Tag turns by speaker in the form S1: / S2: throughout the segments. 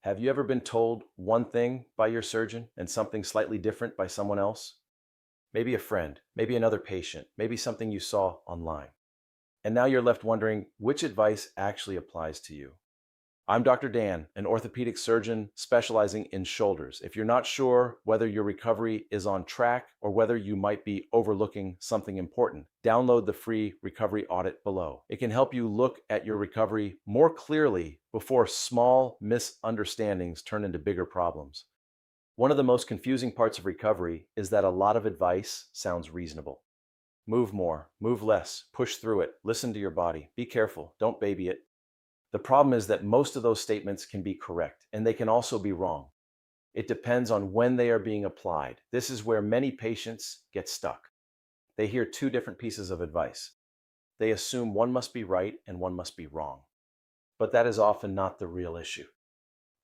S1: Have you ever been told one thing by your surgeon and something slightly different by someone else? Maybe a friend, maybe another patient, maybe something you saw online. And now you're left wondering which advice actually applies to you. I'm Dr. Dan, an orthopedic surgeon specializing in shoulders. If you're not sure whether your recovery is on track or whether you might be overlooking something important, download the free recovery audit below. It can help you look at your recovery more clearly before small misunderstandings turn into bigger problems. One of the most confusing parts of recovery is that a lot of advice sounds reasonable. Move more, move less, push through it, listen to your body, be careful, don't baby it. The problem is that most of those statements can be correct, and they can also be wrong. It depends on when they are being applied. This is where many patients get stuck. They hear two different pieces of advice. They assume one must be right and one must be wrong. But that is often not the real issue.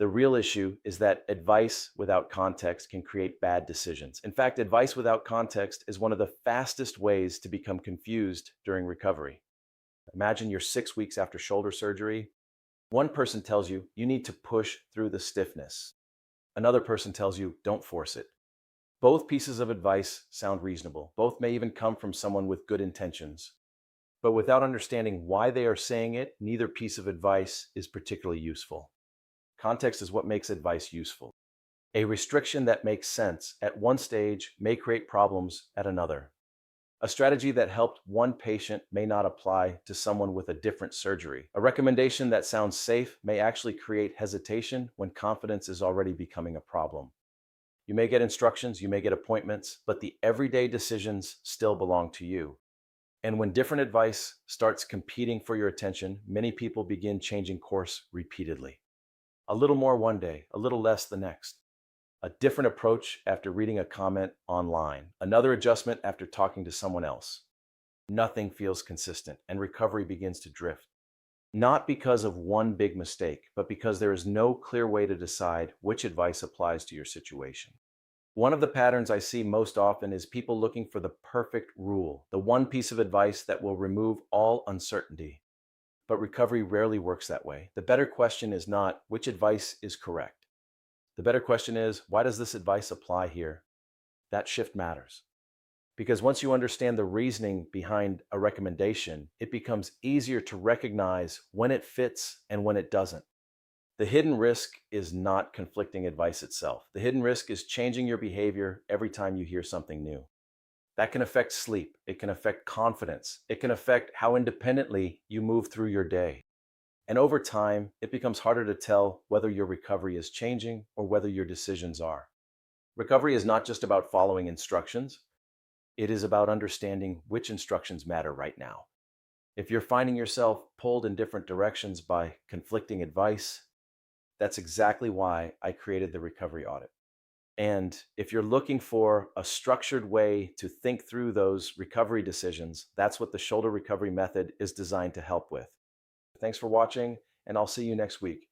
S1: The real issue is that advice without context can create bad decisions. In fact, advice without context is one of the fastest ways to become confused during recovery. Imagine you're 6 weeks after shoulder surgery. One person tells you you need to push through the stiffness. Another person tells you don't force it. Both pieces of advice sound reasonable. Both may even come from someone with good intentions. But without understanding why they are saying it, neither piece of advice is particularly useful. Context is what makes advice useful. A restriction that makes sense at one stage may create problems at another. A strategy that helped one patient may not apply to someone with a different surgery. A recommendation that sounds safe may actually create hesitation when confidence is already becoming a problem. You may get instructions, you may get appointments, but the everyday decisions still belong to you. And when different advice starts competing for your attention, many people begin changing course repeatedly. A little more one day, a little less the next. A different approach after reading a comment online, another adjustment after talking to someone else. Nothing feels consistent, and recovery begins to drift. Not because of one big mistake, but because there is no clear way to decide which advice applies to your situation. One of the patterns I see most often is people looking for the perfect rule, the one piece of advice that will remove all uncertainty. But recovery rarely works that way. The better question is not which advice is correct. The better question is, why does this advice apply here? That shift matters. Because once you understand the reasoning behind a recommendation, it becomes easier to recognize when it fits and when it doesn't. The hidden risk is not conflicting advice itself. The hidden risk is changing your behavior every time you hear something new. That can affect sleep. It can affect confidence. It can affect how independently you move through your day. And over time, it becomes harder to tell whether your recovery is changing or whether your decisions are. Recovery is not just about following instructions. It is about understanding which instructions matter right now. If you're finding yourself pulled in different directions by conflicting advice, that's exactly why I created the recovery audit. And if you're looking for a structured way to think through those recovery decisions, that's what the shoulder recovery method is designed to help with. Thanks for watching, and I'll see you next week.